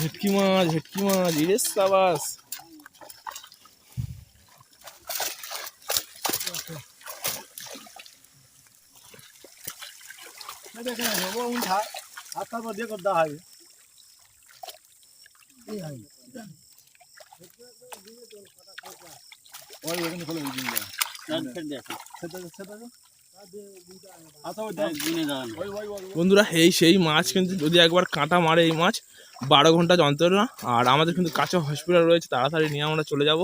ভেটকি মাছ ইরে সাবাস। বন্ধুরা এই সেই মাছ, কিন্তু যদি একবার কাঁটা মারে এই মাছ 12 ঘন্টা যন্ত্রণা। আর আমাদের কিন্তু কাছে হসপিটাল রয়েছে, তাড়াতাড়ি নিয়ে আমরা চলে যাব।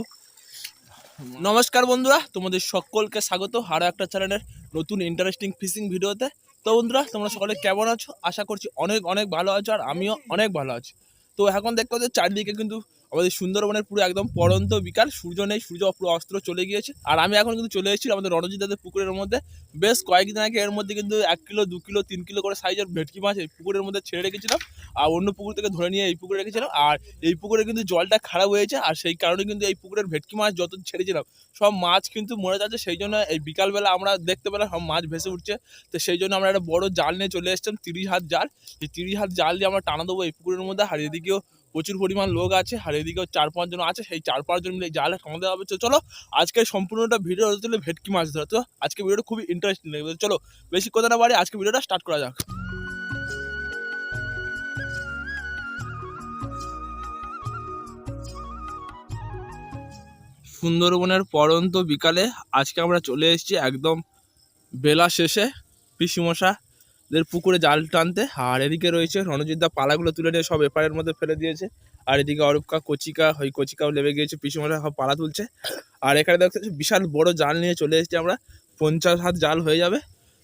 নমস্কার বন্ধুরা, তোমাদের সকলকে স্বাগত আরও একটা চ্যানেলের নতুন ইন্টারেস্টিং ফিশিং ভিডিওতে। তো বন্ধুরা, তোমরা সকলে কেমন আছো? আশা করছি অনেক অনেক ভালো আছো, আর আমিও অনেক ভালো আছি। তো এখন দেখতে পাচ্ছি চারিদিকে কিন্তু আমাদের সুন্দরবনের পুরো একদম পড়ন্ত বিকাল, সূর্য নেই, সূর্য পুরো অস্ত্র চলে গিয়েছে। আর আমি এখন কিন্তু চলে এসেছি আমাদের রণজিৎ দাদের পুকুরের মধ্যে। বেশ কয়েকদিন আগে এর মধ্যে কিন্তু 1 কিলো 2 কিলো 3 কিলো করে সাইজের ভেটকি মাছ এই পুকুরের মধ্যে ছেড়ে রেখেছিলাম, আর অন্য পুকুর থেকে ধরে নিয়ে এই পুকুরে রেখেছিলাম। আর এই পুকুরে কিন্তু জলটা খারাপ হয়েছে, আর সেই কারণে কিন্তু এই পুকুরের ভেটকি মাছ যত ছেড়েছিলাম সব মাছ কিন্তু মরে যাচ্ছে। সেই জন্য এই বিকালবেলা আমরা দেখতে পেলাম সব মাছ ভেসে উঠছে। তো সেই জন্য আমরা একটা বড় জাল নিয়ে চলে এসেছিলাম, 30 হাত জাল। এই 30 হাত জাল দিয়ে আমরা টানা দেবো এই পুকুরের মধ্যে। আর এদিকেও প্রচুর পরিমাণ লোক আছে, আর এদিকেও 4-5 জন আছে, সেই 4-5 জন মিলে জাল টানা দেওয়া হবে। তো চলো আজকে সম্পূর্ণটা ভিডিও হতে চলে ভেটকি মাছ ধরা। তো আজকে ভিডিওটা খুবই ইন্টারেস্টিং লাগবে। চলো বেশি কথা না বাড়ি আজকে ভিডিওটা স্টার্ট করা যাক। সুন্দরবনের পড়ন্ত বিকালে আজকে আমরা চলে এসেছি একদম বেলা শেষে পিসিমশাদের পুকুরে জাল টানতে। আর এদিকে রয়েছে রণজিৎদা, পালাগুলো তুলে নিয়ে সব এপারের মধ্যে ফেলে দিয়েছে। আর এদিকে অরূপকা কচিকা ওই কচিকাও লেবে গিয়েছে, পিসিমশা সব পালা তুলছে। আর এখানে দেখতে বিশাল বড় জাল নিয়ে চলে এসেছি আমরা, 50 হাত জাল হয়ে যাবে।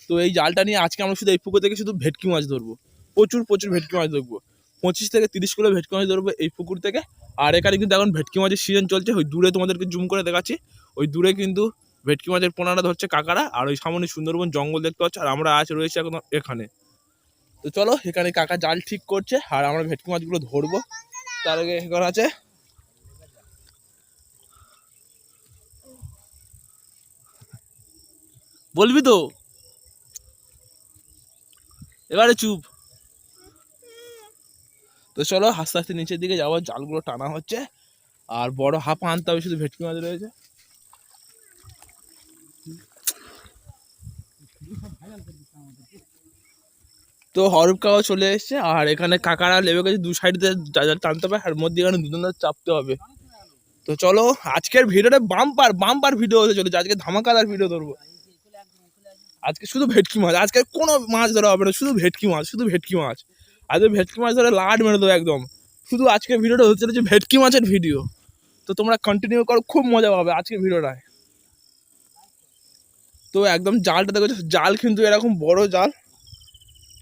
তো এই জালটা নিয়ে আজকে আমরা শুধু এই পুকুর থেকে শুধু ভেটকি মাছ ধরবো, প্রচুর প্রচুর ভেটকি মাছ ধরবো। 25 থেকে 30 কিলো ভেটকি মাছ ধরবো এই পুকুর থেকে। আর এখানে কিন্তু এখন ভেটকি মাছের সিজন চলছে, ওই দূরে তোমাদেরকে জুম করে দেখাচ্ছি, ওই দূরে কিন্তু ভেটকি মাছের পোনাটা ধরছে কাকারা। আর ওই সামনে সুন্দরবন জঙ্গল দেখতে পাচ্ছ, আর আমরা রয়েছি এখন এখানে। তো চলো এখানে কাকা জাল ঠিক করছে, আর আমরা ভেটকি মাছগুলো ধরবো। তার আগে এখানে আছে বলবি তো, এবারে চুপ। তো চলো আস্তে আস্তে নিচের দিকে যাবো, জালগুলো টানা হচ্ছে। আর বড় হাপা আনতে হবে, শুধু ভেটকি মাছ রয়েছে। তো হরফ কাও চলে এসছে, আর এখানে কাকারা লেবে গেছে, দু সাইডে টানতে হবে, আর মধ্যে এখানে দুজন চাপতে হবে। তো চলো আজকের ভিডিওটা বাম্পার বাম্পার ভিডিও হতে চলেছে, আজকে ধামাকাদার ভিডিও ধরবো। আজকে শুধু ভেটকি মাছ, আজকে কোনো মাছ ধরা হবে না, শুধু ভেটকি মাছ, শুধু ভেটকি মাছ। আজকে ভেটকি মাছ ধরে লাড মেরে দেবো একদম। শুধু আজকের ভিডিওটা হতে চলেছে ভেটকি মাছের ভিডিও। তো তোমরা কন্টিনিউ করো, খুব মজা পাবে আজকের ভিডিওটায়। তো একদম জালটা দেখো, জাল কিন্তু এরকম বড় জাল,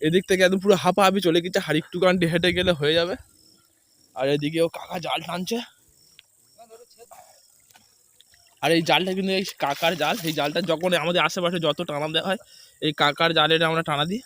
এদিক থেকে একদম পুরো হাঁপাহাঁপি চলে গেছে, আর একটু গানটি হেঁটে গেলে হয়ে যাবে। আর এদিকেও কাকা জাল টানছে। আর এই জালটা কিন্তু এই কাকার জাল, এই জালটা যখন আমাদের আশেপাশে যত টানা দেওয়া হয় এই কাকার জালের আমরা টানা দিই।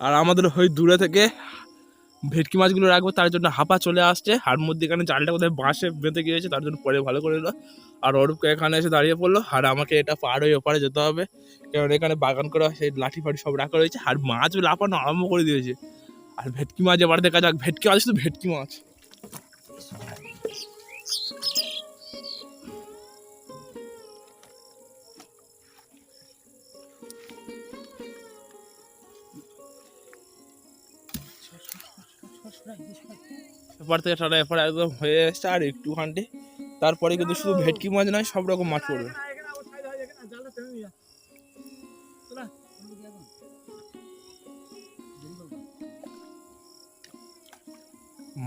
আর আমাদের ওই দূরে থেকে ভেটকি মাছগুলো রাখবো, তার জন্য হাঁপা চলে আসছে। আর মধ্যে এখানে জালটা কোথায় বাঁশে বেঁধে গিয়েছে, তার জন্য পরে ভালো করে এলো। আর অরূপকে এখানে এসে দাঁড়িয়ে পড়লো, আর আমাকে এটা পার হয়ে ওপারে যেতে হবে, কারণ এখানে বাগান করা সেই লাঠি ফাঠি সব রাখা রয়েছে। আর মাছ লাফানো আরম্ভ করে দিয়েছে। আর ভেটকি মাছ এবার দেখা যাক, ভেটকি মাছ শুধু ভেটকি মাছ। এপার থেকে টাটা এপারে একদম হয়ে এসছে, আর একটুখানি তারপরে কিন্তু শুধু ভেটকি মাছ নয়, সব রকম মাছ পড়বে।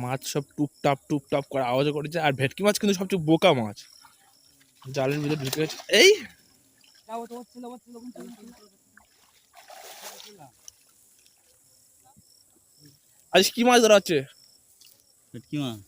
মাছ সব টুপটাপ করে আওয়াজ করেছে। আর ভেটকি মাছ কিন্তু সবচেয়ে বোকা মাছ, জালের ভিতরে ঢুকে গেছে। এই আজ কি মাছ ধরা হচ্ছে? ভেটকি মাছ।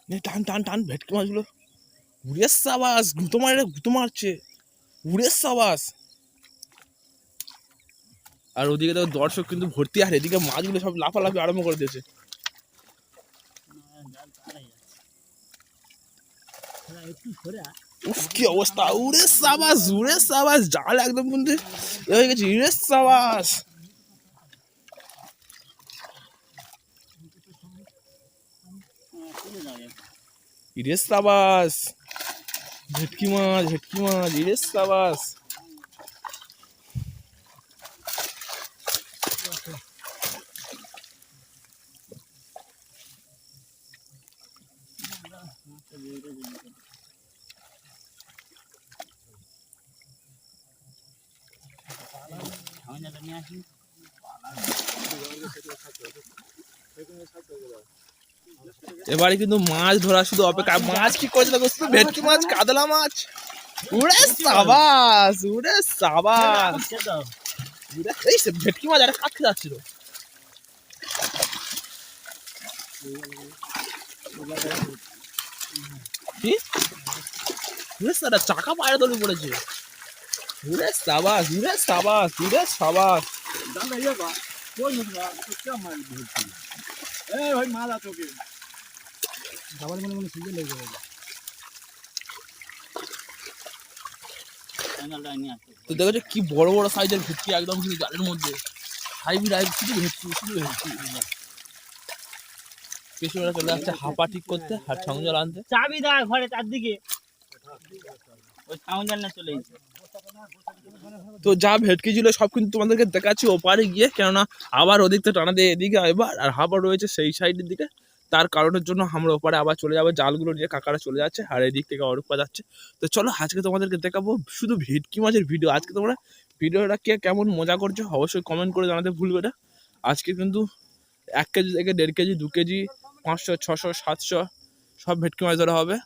নে টান টান টান ভেটকি মাছগুলো। উড়ে সাবাস, গুঁতো মারে, গুঁতো মারছে, উড়ে সাবাস। আর ওদিকে তো দর্শক কিন্তু ভর্তি, আর এদিকে মাছগুলো সব লাফালাফি আরম্ভ করে দিয়েছে। উফ কি অবস্থা, উড়ে সাবাস, উড়ে সাবাস, জাল একদম কিন্তু এ হয়ে গেছে, উড়ে সাবাস। ইরে সাবাস, ভেটকি মাছ, ভেটকি মাছ, ইরে সাবাস। এবারে কিন্তু মাছ ধরা শুধু অপেক্ষা। মাছ কি করছে দেখো, শুধু ভেটকি মাছ, কাতলা মাছ। উড়ে সাবাস, উড়ে সাবাস, এই সে ভেটকি মাছ একটা কাটতে যাচ্ছিল। কি উড়ে সারা চাকা পায়ে দলে পড়েছে। উড়ে সাবাস, উড়ে সাবাস, উড়ে সাবাস। তো দেখো কি বড় বড় সাইজের ভেটকি একদম কিন্তু জালের মধ্যে। হাইব্রিড হাইব্রিড, শুধু ভেটকি, শুধু ভেটকি। পেছনে চলে যাচ্ছে হাপা ঠিক করতে আর ছাউন জাল আনতে। চাবি দা ঘরে চারদিকে ওই ছাউন জাল না চলে গেছে। তো যা ভেটকি ছিল সব কিন্তু তোমাদেরকে দেখাচ্ছি ওপারে গিয়ে, কেননা আবার ওদিক থেকে টানা দিয়ে এদিকে এবার, আর হাপা রয়েছে সেই সাইডের দিকে। তার কারণের জন্য আমরা ওপারে আবার চলে যাবো, জালগুলো নিয়ে কাকারা চলে যাচ্ছে আর এদিক থেকে অরূপা যাচ্ছে। তো চলো আজকে তোমাদেরকে দেখাবো শুধু ভেটকি মাছের ভিডিও। আজকে তোমরা ভিডিওটা কে কেমন মজা করছো অবশ্যই কমেন্ট করে জানাতে ভুলবে না। আজকে কিন্তু 1 কেজি থেকে 1.5 কেজি, 2 কেজি, 500, 600, 700 সব ভেটকি মাছ ধরা হবে।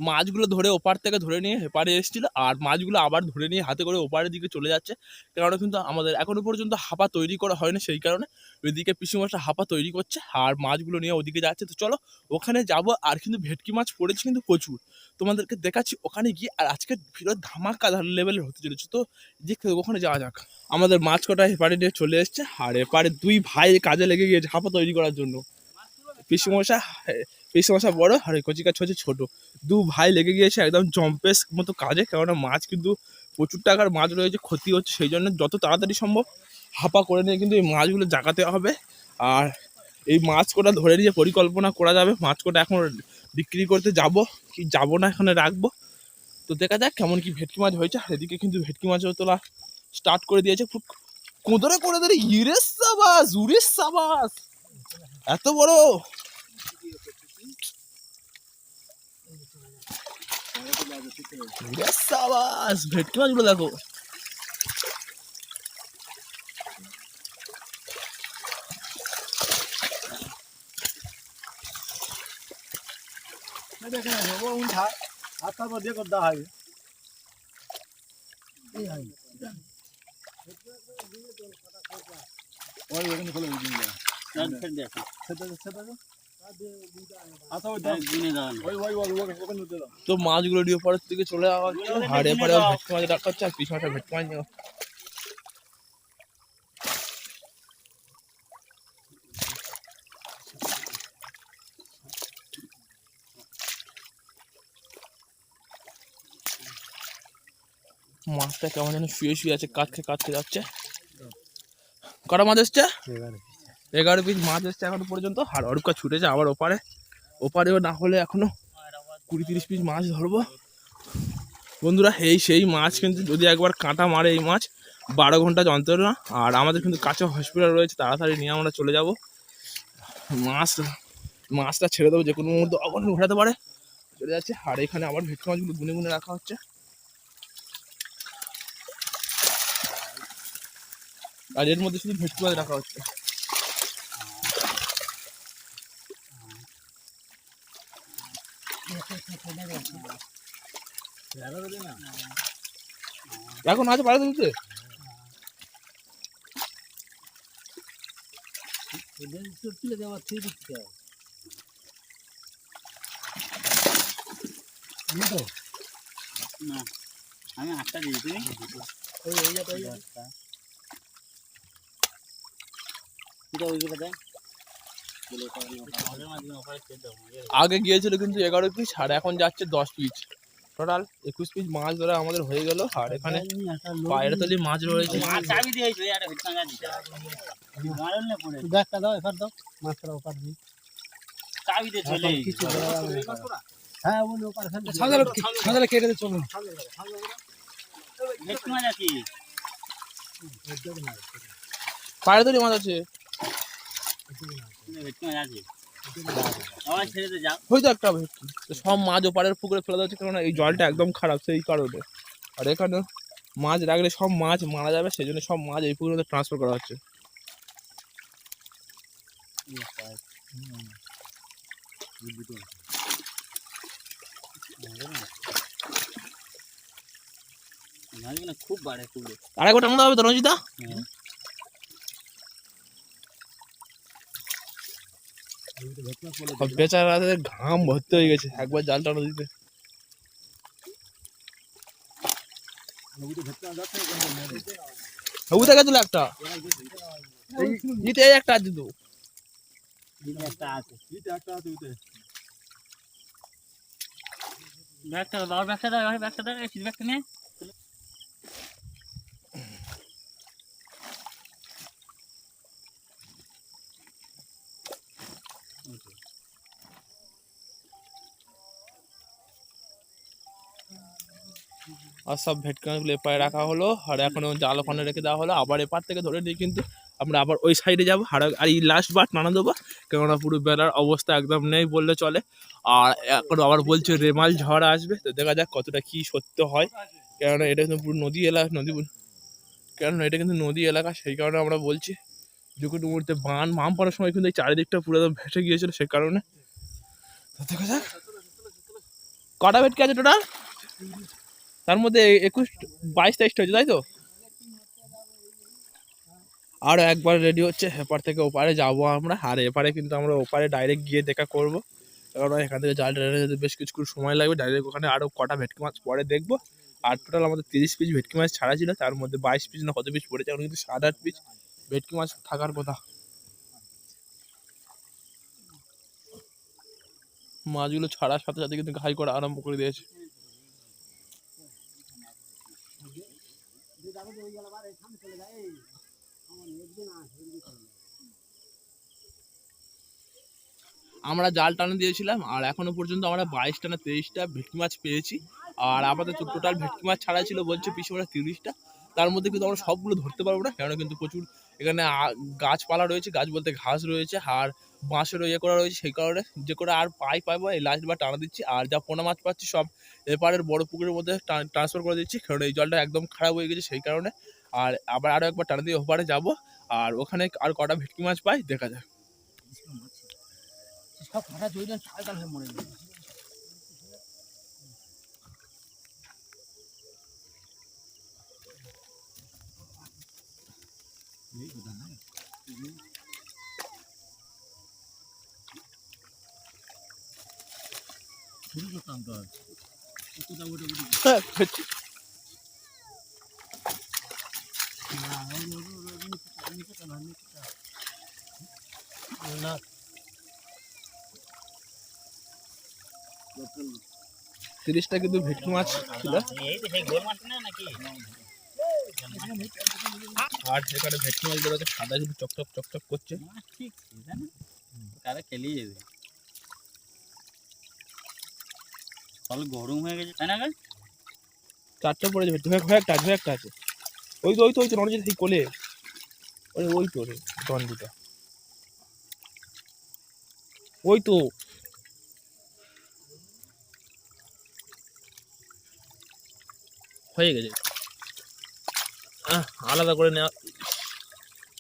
মাছগুলো ধরে ওপার থেকে ধরে নিয়ে এপারে এসেছিল, আর মাছগুলো আবার ধরে নিয়ে হাতে করে ওপারের দিকে চলে যাচ্ছে। কারণ কিন্তু আমাদের এখনো পর্যন্ত হাপা তৈরি করা হয়নি, সেই কারণে ওইদিকে পিসিমশা হাপা তৈরি করছে আর মাছগুলো নিয়ে ওদিকে যাচ্ছে। তো চলো ওখানে যাব। আর কিন্তু ভেটকি মাছ পড়েছে কিন্তু প্রচুর, তোমাদেরকে দেখাচ্ছি ওখানে গিয়ে। আর আজকে ভিড় ধামাকা লেভেলের হতে চলেছে। তো দেখতে ওখানে যাওয়া যাক। আমাদের মাছ কটা এপারে নিয়ে চলে এসছে, আর এপারে 2 ভাই কাজে লেগে গিয়েছে হাপা তৈরি করার জন্য। পিসিমশা পিসিমশা বড় আর কচিকা হচ্ছে ছোট। 2 ভাই লেগে গিয়েছে একদম জম্পেস মতো কাজে, কেননা মাছ কিন্তু প্রচুর টাকার মাছ রয়েছে, ক্ষতি হচ্ছে। সেই জন্য যত তাড়াতাড়ি সম্ভব হাপা করে নিয়ে কিন্তু এই মাছগুলো জাগাতে হবে। আর এই মাছ কটা ধরে নিয়ে পরিকল্পনা করা যাবে। মাছ কটা এখন বিক্রি করতে যাব কি যাব না, এখানে রাখবো। তো দেখা যাক কেমন কি ভেটকি মাছ হয়েছে। আর এদিকে কিন্তু ভেটকি মাছও তোলা স্টার্ট করে দিয়েছে, খুব কোঁদরে করে ধরে। ইরে সাবাস, উরে সাবাস, এত বড়। ইরে সাবাস, ভেটকি মাছগুলো দেখো। তো মাছগুলো নিয়ে পরের দিকে চলে যাওয়া হচ্ছে, আর এপারে ভেটকি মাছ রাখা হচ্ছে আর পিছনে একটা ভেটকি মাছ নিয়ে। মাছটা কেমন যেন শুয়ে শুয়ে আছে, কাটকে কাটকে যাচ্ছে। কটা মাছ এসছে? 11 পিস মাছ এসছে এখনো পর্যন্ত। আর অরূপকা ছুটেছে আবার ওপারে। ওপারেও না হলে এখনো 20-30 পিস মাছ ধরবো। বন্ধুরা এই সেই মাছ, কিন্তু যদি একবার কাঁটা মারে এই মাছ 12 ঘন্টা যন্ত্রণা। আর আমাদের কিন্তু কাছে হসপিটাল রয়েছে, তাড়াতাড়ি নিয়ে আমরা চলে যাব। মাছটা ছেড়ে দেবো, যে কোনো মুহূর্তে অঘটন ঘটাতে পারে। চলে যাচ্ছে। আর এখানে আবার ভেটকি মাছগুলো গুনে গুনে রাখা হচ্ছে। আর এর মধ্যে শুধু ভেটকি মাছ রাখা হচ্ছে। এখন আছে পাড়া দিতে। না আমি 8টা দিয়েছি আগে গিয়েছিল কিন্তু 11 পিস আর এখন যাচ্ছে 10 পিস, টোটাল 21 পিস মাছ ধরা আমাদের হয়ে গেল। আর এখানে পায়রা তলি মাছ রয়েছে। চাবি দিয়েছি একটা ভিতঙ্গা দিতে মারল না পড়ে একটা দাও এবার দাও মাছটা ওপার দি চাবি দিয়ে চলে কিছু হ্যাঁ ওই ওপার ফেল সাজালে কেটে দে চলো ভেটকি মাছ আছে পায়রা তলি মাছ আছে, ভেটকি মাছ আছে আমার ছেড়ে দে যাও হয়তো একটা ভেটকি। তো সব মাছ ওপারের পুকুরে ফেলে দেওয়া হচ্ছে, কারণ এই জলটা একদম খারাপ সেই কারণে। আর এখানে মাছ রাখলে সব মাছ মারা যাবে, সেই জন্য সব মাছ এই পুকুরের মধ্যে ট্রান্সফার করা হচ্ছে। মাছগুলো খুব বাড়ে খুব আরেকবার টানা হবে তো রঞ্জিতা? বেচারাদের ঘাম ভর্তি হয়ে গেছে একবার জাল টানা দিতে। ওটা গেছিল একটা, এই একটা আছে তো, একটা আছে ব্যাগটা দাও ব্যাগটা দাও ব্যাগটা দাও এই ব্যাগটা নে আর সব ভেটকি মাছগুলো এপারে রাখা হলো। আর এখন জাল ওখানে রেখে দেওয়া হলো, আবার এপার থেকে ধরে নিয়ে কিন্তু আমরা আবার ওই সাইডে যাবো। আর এই লাস্ট বার টানা দেবো, কেননা পুরো বেলার অবস্থা একদম নেই বললে চলে। আর এখন আবার বলছে রেমাল ঝড় আসবে, তো দেখা যাক কতটা কি সত্য হয়, কেননা এটা কিন্তু পুরো নদী এলাকা, কেননা এটা কিন্তু নদী এলাকা, সেই কারণে আমরা বলছি যে কোনো মুহূর্তে মাম পড়ার সময় কিন্তু এই চারিদিকটা পুরো একদম ভেসে গিয়েছিল, সেই কারণে। তো দেখা যাক কটা ভেটকি আছে টোটাল, তার মধ্যে 21, 22, 23টা হয়েছে তাই তো। আর একবার রেডি হচ্ছে, এপার থেকে ওপারে যাবো আমরা। আর এপারে কিন্তু আমরা ওপারে ডাইরেক্ট গিয়ে দেখা করবো, কারণ এখান থেকে জাল টেনে যেতে বেশ কিছু সময় লাগবে। ডাইরেক্ট ওখানে আরও কটা ভেটকি মাছ পরে দেখবো। আর টোটাল আমাদের 30 পিস ভেটকি মাছ ছাড়া ছিল, তার মধ্যে 22 পিস না কত পিস পড়েছে, এখন কিন্তু 7-8 পিস ভেটকি মাছ থাকার কথা। মাছগুলো ছাড়ার সাথে সাথে কিন্তু ঘাই করা আরম্ভ করে দিয়েছে। আমরা জাল টানা দিয়েছিলাম, আর এখনো পর্যন্ত আমরা 22টা না 23টা ভেটকি মাছ পেয়েছি। আর আমাদের টোটাল ভেটকি মাছ ছাড়া ছিল বলছে পিছনে 30টা, তার মধ্যে কিন্তু আমরা সবগুলো ধরতে পারবো না, কেন কিন্তু প্রচুর এখানে গাছপালা রয়েছে, গাছ বলতে ঘাস রয়েছে, আর বাঁশেরও ইয়ে করা রয়েছে, সেই কারণে যে করে আর পাইবো এই লাস্ট বার টানা দিচ্ছি। আর যা পোনা মাছ পাচ্ছি সব এপারের বড় পুকুরের মধ্যে ট্রান্সফার করে দিচ্ছি, কারণ এই জলটা একদম খারাপ হয়ে গেছে, সেই কারণে। আর আবার আরও একবার টানা দিয়ে ওপারে যাবো, আর ওখানে আর কটা ভেটকি মাছ পাই দেখা যায়। সব ফাটা জইলে চাল চাল হয়ে মরে যাবে না 30টা কিন্তু ভেটকি মাছ ছিল। এই তো সেই গোল মাছ না নাকি আর এখানে ভেটকি মাছগুলো তো সাদা কিন্তু চকচক চকচক করছে। ঠিক জানো কারে খেলিয়ে যাবে তাহলে গরম হয়ে গেছে তাই না গো 4টে পড়েছে ভেটকি, একটা আছে। ওই তো রণজিৎ সেই কোলে, ওই তো রে দণ্ডটা, ওই তো হয়ে গেছে। আলাদা করে নেওয়া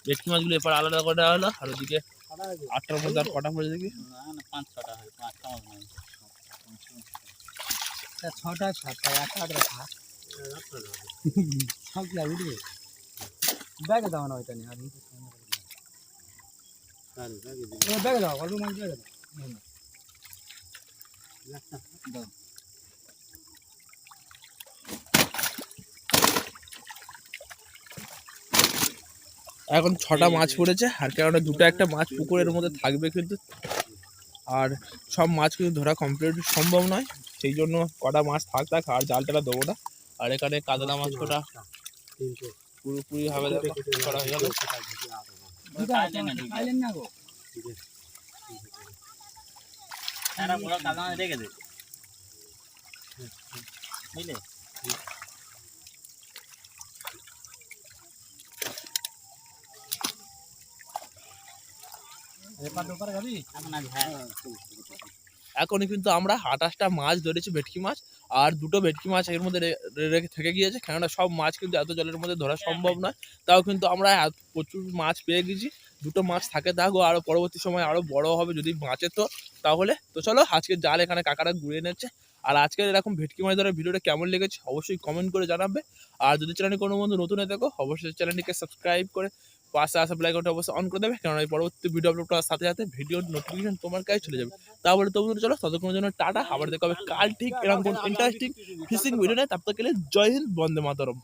ভেটকি মাছগুলো এবার আলাদা করে দেওয়া হলো। আর ওদিকে 8টার মধ্যে আর কটা পড়ে দেখি, না না 5-6টা হয় 5টা মাছ নাই 6টা 8টা রাখা সব উঠবে ব্যাগে দাও না ওইটা নিয়ে আর ব্যাগে দাও অল্প মাছ ব্যাগে দাও এখন 6টা মাছ পড়েছে, আর কেননা দুটো একটা মাছ পুকুরের মধ্যে থাকবে কিন্তু, আর সব মাছ কিন্তু ধরা কমপ্লিট সম্ভব নয়, সেই জন্য কটা মাছ থাক আর জালটা দেবো না। আর এখানে কাতলা মাছ কটা পুরোপুরি ভাবে করা হয়ে গেল। এখনই কিন্তু আমরা 28টা মাছ ধরেছি ভেটকি মাছ, আর দুটো ভেটকি মাছ এর মধ্যে রেখে থেকে গিয়েছে, কেননা সব মাছ কিন্তু এত জলের মধ্যে ধরা সম্ভব নয়। তাও কিন্তু আমরা প্রচুর মাছ পেয়ে গেছি, দুটো মাছ থাকে থাকো, আরও পরবর্তী সময় আরও বড় হবে যদি মাছে। তো তাহলে তো চলো আজকের জাল এখানে কাকারা ঘুরিয়ে নিচ্ছে। আর আজকের এরকম ভেটকি মাছ ধরার ভিডিওটা কেমন লেগেছে অবশ্যই কমেন্ট করে জানাবে। আর যদি চ্যানেলে কোনো বন্ধু নতুন হয়ে থাকো অবশ্যই চ্যানেলটিকে সাবস্ক্রাইব করে পাশে আসা বেল আইকনটা অবশ্যই অন করে দেবে, কারণ এই পরবর্তী ভিডিও আপলোড করার সাথে সাথে ভিডিওর নোটিফিকেশন তোমার কাছে চলে যাবে। তাহলে তো বন্ধুরা চলো ততক্ষণের জন্য টাটা, আবার দেখা হবে কাল ঠিক এরকম কোন ইন্টারেস্টিং ফিশিং ভিডিও নেই। তার তো গেলে জয় হিন্দ, বন্দে মাতরম।